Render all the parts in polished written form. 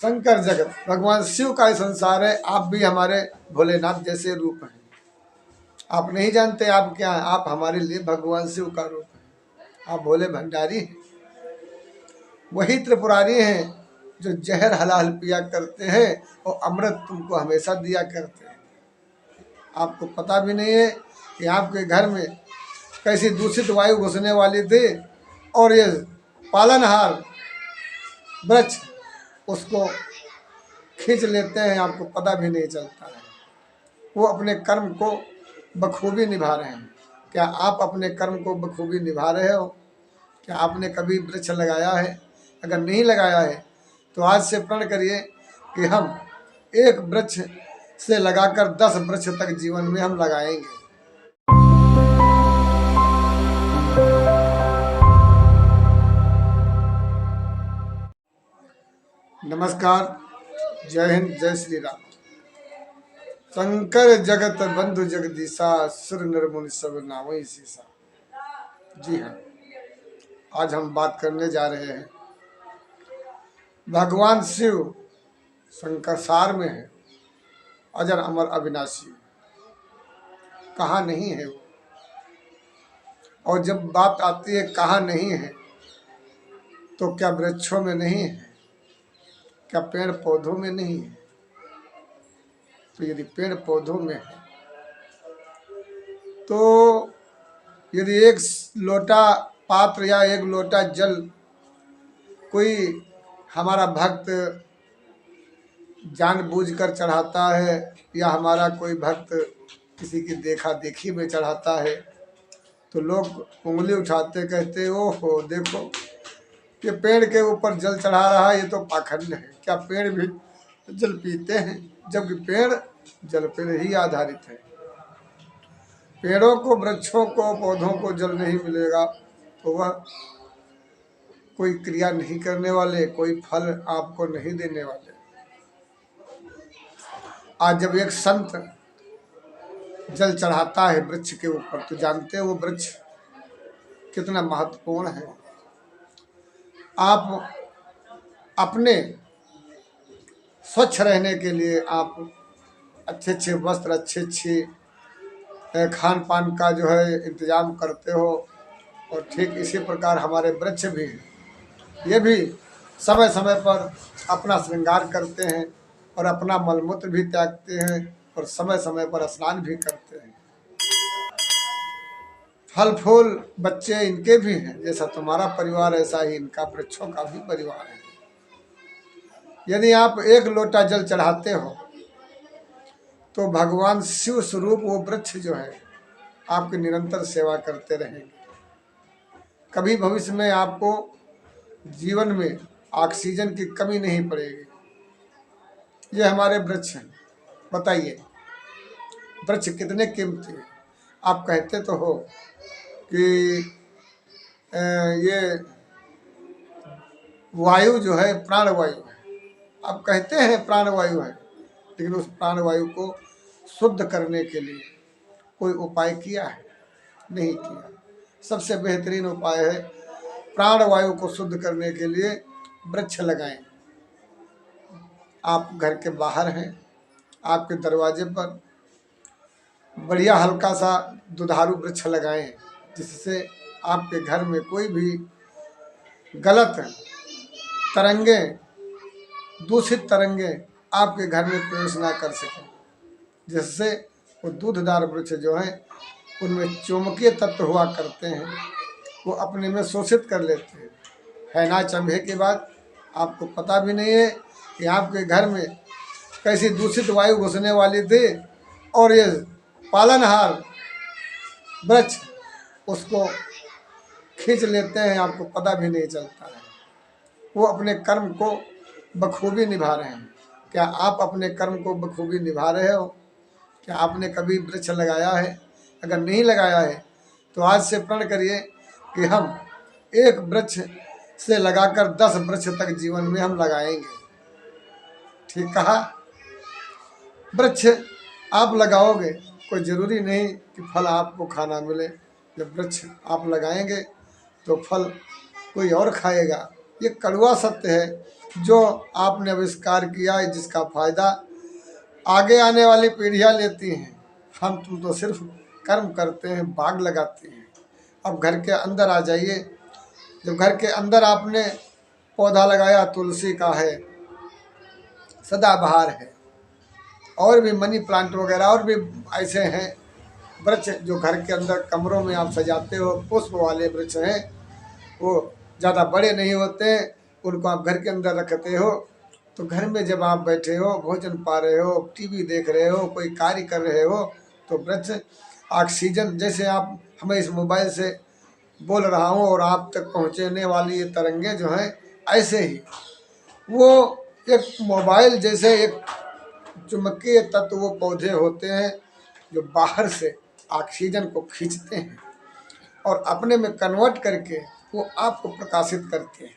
शंकर जगत भगवान शिव का ही संसार है। आप भी हमारे भोलेनाथ जैसे रूप हैं। आप नहीं जानते आप क्या हैं। आप हमारे लिए भगवान शिव का रूप है। आप भोले भंडारी हैं। वही त्रिपुरारी हैं जो जहर हलाल पिया करते हैं और अमृत तुमको हमेशा दिया करते हैं। आपको पता भी नहीं है कि आपके घर में कैसी दूषित वायु घुसने वाली थी और ये पालनहार वृक्ष उसको खींच लेते हैं। आपको पता भी नहीं चलता है। वो अपने कर्म को बखूबी निभा रहे हैं। क्या आप अपने कर्म को बखूबी निभा रहे हो? क्या आपने कभी वृक्ष लगाया है? अगर नहीं लगाया है तो आज से प्रण करिए कि हम एक वृक्ष से लगाकर 10 वृक्ष तक जीवन में हम लगाएंगे। नमस्कार, जय हिंद, जय श्री राम। शंकर जगत बंधु जगदीशा, सुर नर मुनि सब नामहि सीसा। जी हाँ, आज हम बात करने जा रहे हैं भगवान शिव शंकर सार में है, अजर अमर अविनाशी। कहाँ नहीं है वो। और जब बात आती है कहाँ नहीं है तो क्या वृक्षों में नहीं है, क्या पेड़ पौधों में नहीं है? तो यदि पेड़ पौधों में है तो यदि एक लोटा पात्र या एक लोटा जल कोई हमारा भक्त जानबूझकर चढ़ाता है या हमारा कोई भक्त किसी की देखा देखी में चढ़ाता है तो लोग उंगली उठाते कहते ओहो देखो कि पेड़ के ऊपर जल चढ़ा रहा है, ये तो पाखंड है। क्या पेड़ भी जल पीते हैं? जबकि पेड़ जल पर ही आधारित है। पेड़ों को, वृक्षों को, पौधों को जल नहीं मिलेगा तो वह कोई क्रिया नहीं करने वाले, कोई फल आपको नहीं देने वाले। आज जब एक संत जल चढ़ाता है वृक्ष के ऊपर तो जानते हैं वो वृक्ष कितना महत्वपूर्ण है। आप अपने स्वच्छ रहने के लिए आप अच्छे अच्छे वस्त्र, अच्छे खान पान का जो है इंतजाम करते हो। और ठीक इसी प्रकार हमारे वृक्ष भी हैं। ये भी समय समय पर अपना श्रृंगार करते हैं और अपना मलमूत्र भी त्यागते हैं और समय समय पर स्नान भी करते हैं। फल फूल बच्चे इनके भी हैं। जैसा तुम्हारा परिवार ऐसा ही इनका वृक्षों का भी परिवार है। यदि आप एक लोटा जल चढ़ाते हो तो भगवान शिव स्वरूप वो वृक्ष जो है आपकी निरंतर सेवा करते रहेंगे। कभी भविष्य में आपको जीवन में ऑक्सीजन की कमी नहीं पड़ेगी। ये हमारे वृक्ष हैं। बताइए वृक्ष कितने कीमती हैं। आप कहते तो हो कि ये वायु जो है प्राणवायु है। आप कहते हैं प्राणवायु है, लेकिन उस प्राणवायु को शुद्ध करने के लिए कोई उपाय किया है? नहीं किया। सबसे बेहतरीन उपाय है प्राणवायु को शुद्ध करने के लिए वृक्ष लगाएं। आप घर के बाहर हैं, आपके दरवाजे पर बढ़िया हल्का सा दुधारू वृक्ष लगाएं, जिससे आपके घर में कोई भी गलत तरंगे, दूषित तरंगे आपके घर में प्रवेश ना कर सकें। जिससे वो दूधदार वृक्ष जो हैं उनमें चुंबकीय तत्व हुआ करते हैं, वो अपने में शोषित कर लेते हैं। है ना चंभे के बाद आपको पता भी नहीं है कि आपके घर में कैसी दूषित वायु घुसने वाली थी और ये पालनहार वृक्ष उसको खींच लेते हैं। आपको पता भी नहीं चलता है। वो अपने कर्म को बखूबी निभा रहे हैं। क्या आप अपने कर्म को बखूबी निभा रहे हो? क्या आपने कभी वृक्ष लगाया है? अगर नहीं लगाया है तो आज से प्रण करिए कि हम एक वृक्ष से लगाकर 10 वृक्ष तक जीवन में हम लगाएंगे। ठीक कहा। वृक्ष आप लगाओगे, कोई ज़रूरी नहीं कि फल आपको खाना मिले। जब वृक्ष आप लगाएंगे तो फल कोई और खाएगा। ये कड़वा सत्य है, जो आपने आविष्कार किया है, जिसका फायदा आगे आने वाली पीढ़ियां लेती हैं। हम तुम तो सिर्फ कर्म करते हैं, बाग लगाते हैं। अब घर के अंदर आ जाइए। जब घर के अंदर आपने पौधा लगाया, तुलसी का है, सदाबहार है, और भी मनी प्लांट वगैरह और भी ऐसे हैं वृक्ष जो घर के अंदर कमरों में आप सजाते हो। पुष्प वाले वृक्ष हैं, वो ज़्यादा बड़े नहीं होते हैं, उनको आप घर के अंदर रखते हो। तो घर में जब आप बैठे हो, भोजन पा रहे हो, टीवी देख रहे हो, कोई कार्य कर रहे हो, तो वृक्ष ऑक्सीजन, जैसे आप हमें इस मोबाइल से बोल रहा हूँ और आप तक पहुँचने वाली ये तरंगे जो हैं, ऐसे ही वो एक मोबाइल जैसे एक चुंबकीय तत्व वो पौधे होते हैं जो बाहर से ऑक्सीजन को खींचते हैं और अपने में कन्वर्ट करके वो आपको प्रकाशित करते हैं।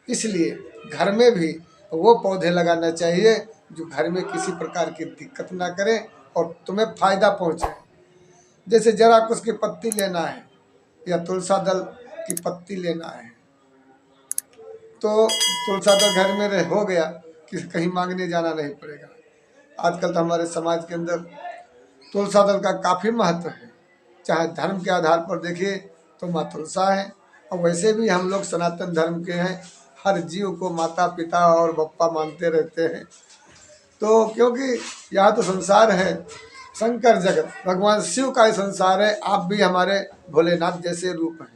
इसलिए घर में भी वो पौधे लगाना चाहिए जो घर में किसी प्रकार की दिक्कत ना करें और तुम्हें फायदा पहुंचे। जैसे जरा कुछ की पत्ती लेना है या तुलसा दल की पत्ती लेना है, तो तुलसा दल घर में हो गया कि कहीं मांगने जाना नहीं पड़ेगा। आजकल तो हमारे समाज के अंदर तुलसा दल का काफ़ी महत्व है। चाहे धर्म के आधार पर देखिए तो माँ तुलसा है, और वैसे भी हम लोग सनातन धर्म के हैं, हर जीव को माता पिता और बप्पा मानते रहते हैं। तो क्योंकि यह तो संसार है शंकर जगत, भगवान शिव का ही संसार है। आप भी हमारे भोलेनाथ जैसे रूप हैं।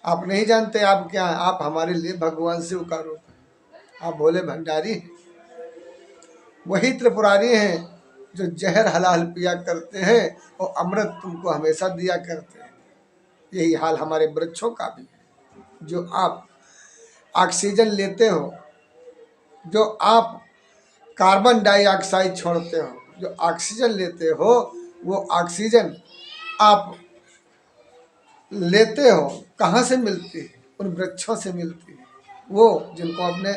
आप नहीं जानते आप क्या हैं, आप हमारे लिए भगवान शिव का रूप है। आप भोले भंडारी हैं, वही त्रिपुरारी हैं जो जहर हलाल पिया करते हैं और अमृत तुमको हमेशा दिया करते हैं। यही हाल हमारे वृक्षों का भी है। जो आप ऑक्सीजन लेते हो, जो आप कार्बन डाइऑक्साइड छोड़ते हो, जो ऑक्सीजन लेते हो, वो ऑक्सीजन आप लेते हो कहाँ से मिलती है? उन वृक्षों से मिलती है। वो जिनको आपने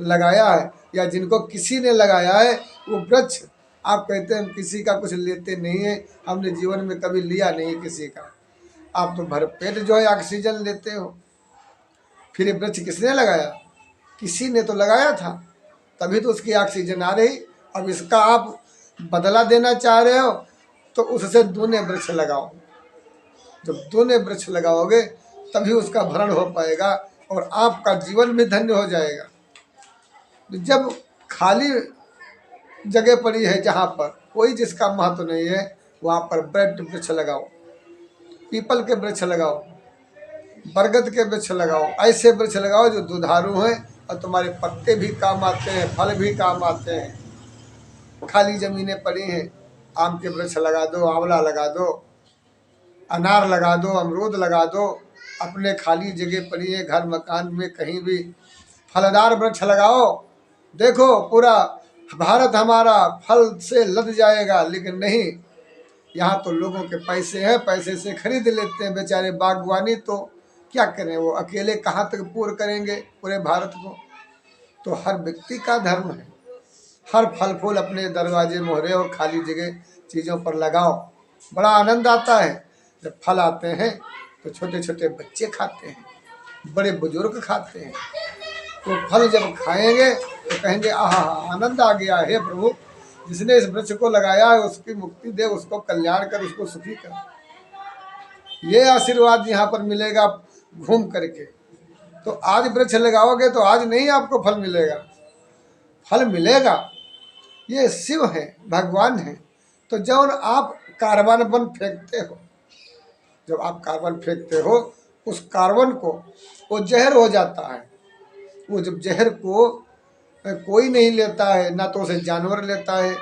लगाया है या जिनको किसी ने लगाया है, वो वृक्ष। आप कहते हैं हम किसी का कुछ लेते नहीं है, हमने जीवन में कभी लिया नहीं किसी का। आप तो भरपेट जो है ऑक्सीजन लेते हो। फिर ये वृक्ष किसने लगाया? किसी ने तो लगाया था, तभी तो उसकी ऑक्सीजन आ रही। अब इसका आप बदला देना चाह रहे हो तो उससे दूने वृक्ष लगाओ। जब दूने वृक्ष लगाओगे तभी उसका भरण हो पाएगा और आपका जीवन भी धन्य हो जाएगा। जब खाली जगह पड़ी है जहाँ पर कोई जिसका महत्व नहीं है, वहाँ पर बेड वृक्ष लगाओ, पीपल के वृक्ष लगाओ, बरगद के वृक्ष लगाओ। ऐसे वृक्ष लगाओ जो दुधारू हैं और तुम्हारे पत्ते भी काम आते हैं, फल भी काम आते हैं। खाली ज़मीनें पड़ी हैं, आम के वृक्ष लगा दो, आंवला लगा दो, अनार लगा दो, अमरूद लगा दो। अपने खाली जगह पड़ी है घर मकान में, कहीं भी फलदार वृक्ष लगाओ। देखो पूरा भारत हमारा फल से लद जाएगा। लेकिन नहीं, यहाँ तो लोगों के पैसे हैं, पैसे से खरीद लेते हैं बेचारे बागवानी। तो क्या करें, वो अकेले कहाँ तक पूर्ण करेंगे पूरे भारत को? तो हर व्यक्ति का धर्म है, हर फल फूल अपने दरवाजे मोहरे और खाली जगह चीज़ों पर लगाओ। बड़ा आनंद आता है जब फल आते हैं तो छोटे छोटे बच्चे खाते हैं, बड़े बुजुर्ग खाते हैं। तो फल जब खाएंगे तो कहेंगे आहा आनंद आ गया है प्रभु, जिसने इस वृक्ष को लगाया है उसकी मुक्ति दे, उसको कल्याण कर, उसको सुखी कर। ये आशीर्वाद यहाँ पर मिलेगा घूम करके। तो आज वृक्ष लगाओगे तो आज नहीं आपको फल मिलेगा, फल मिलेगा। ये शिव है, भगवान है। तो जब आप कार्बन बन फेंकते हो, जब आप कार्बन फेंकते हो, उस कार्बन को वो जहर हो जाता है। वो जब जहर को कोई नहीं लेता है, ना तो उसे जानवर लेता है,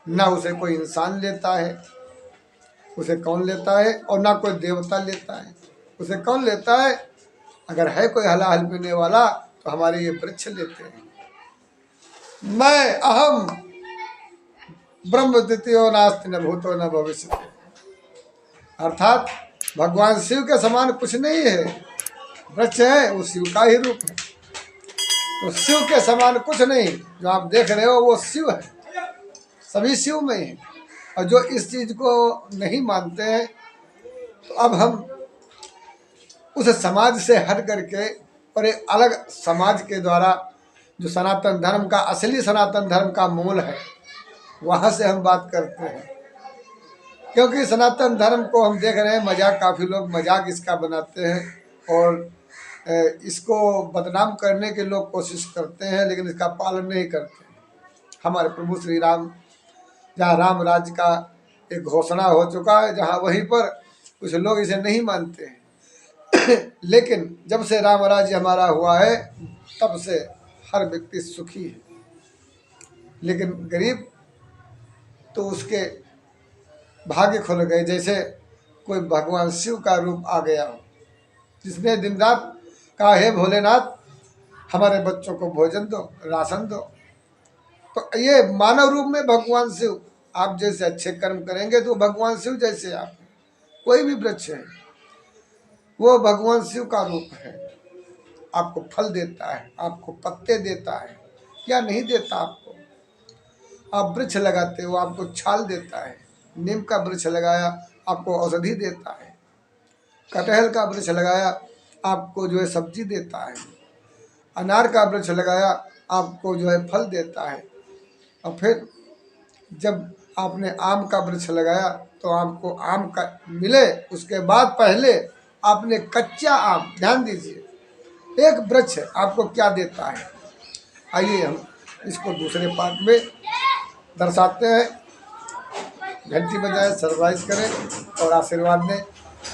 ना उसे कोई इंसान लेता है। उसे कौन लेता है? और ना कोई देवता लेता है। उसे कौन लेता है? अगर है कोई हला हल पीने वाला तो हमारे ये वृक्ष लेते हैं। मैं अहम ब्रह्म द्वितीयो नास्ति न भूतो न भविष्यति। अर्थात भगवान शिव के समान कुछ नहीं है। वृक्ष है, वो शिव का ही रूप है। तो शिव के समान कुछ नहीं, जो आप देख रहे हो वो शिव है, सभी शिव में ही। और जो इस चीज़ को नहीं मानते हैं, तो अब हम उस समाज से हट करके और एक अलग समाज के द्वारा जो सनातन धर्म का असली सनातन धर्म का मूल है वहाँ से हम बात करते हैं। क्योंकि सनातन धर्म को हम देख रहे हैं मजाक, काफ़ी लोग मजाक इसका बनाते हैं और इसको बदनाम करने के लोग कोशिश करते हैं, लेकिन इसका पालन नहीं करते। हमारे प्रभु श्री राम, जहाँ राम राज्य का एक घोषणा हो चुका है, जहाँ वहीं पर कुछ लोग इसे नहीं मानते हैं लेकिन जब से राम राज्य हमारा हुआ है तब से हर व्यक्ति सुखी है। लेकिन गरीब तो उसके भाग्य खुल गए, जैसे कोई भगवान शिव का रूप आ गया हो, जिसने दिन रात कहा हे भोलेनाथ हमारे बच्चों को भोजन दो, राशन दो। तो ये मानव रूप में भगवान शिव, आप जैसे अच्छे कर्म करेंगे तो भगवान शिव जैसे आप, कोई भी वृक्ष है वो भगवान शिव का रूप है। आपको फल देता है, आपको पत्ते देता है, क्या नहीं देता आपको। आप वृक्ष लगाते हो आपको छाल देता है। नीम का वृक्ष लगाया आपको औषधि देता है। कटहल का वृक्ष लगाया आपको जो है सब्जी देता है। अनार का वृक्ष लगाया आपको जो है फल देता है। और फिर जब आपने आम का वृक्ष लगाया तो आपको आम का मिले, उसके बाद पहले आपने कच्चा आम, ध्यान दीजिए, एक वृक्ष आपको क्या देता है। आइए हम इसको दूसरे पार्ट में दर्शाते हैं। घंटी बजाए, सब्सक्राइब करें और आशीर्वाद दें।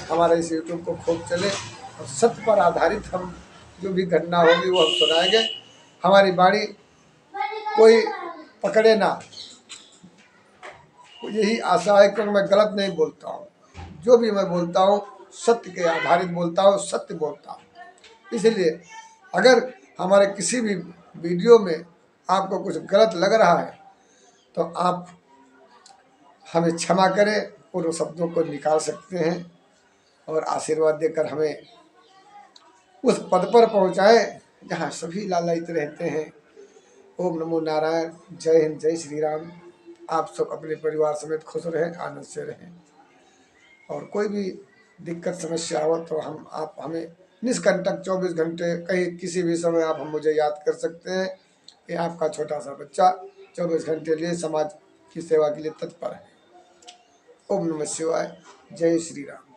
हमारे इस यूट्यूब को खूब चले और सत्य पर आधारित हम जो भी घटना होगी वो हम सुनाएंगे। हमारी वाणी कोई पकड़े ना, यही आशा है, क्योंकि मैं गलत नहीं बोलता हूँ। जो भी मैं बोलता हूँ सत्य के आधारित बोलता हूँ, सत्य बोलता हूँ। इसलिए अगर हमारे किसी भी वीडियो में आपको कुछ गलत लग रहा है तो आप हमें क्षमा करें और उन शब्दों को निकाल सकते हैं और आशीर्वाद देकर हमें उस पद पर पहुँचाए जहाँ सभी लालायित रहते हैं। ओम नमो नारायण। जय हिंद, जय श्री राम। आप सब अपने परिवार समेत खुश रहें, आनंद से रहें और कोई भी दिक्कत समस्या हो तो आप हमें निष्कंटक 24 घंटे कहीं किसी भी समय आप मुझे याद कर सकते हैं। ये आपका छोटा सा बच्चा 24 घंटे लिए समाज की सेवा के लिए तत्पर है। ओम नमः शिवाय। जय श्री राम।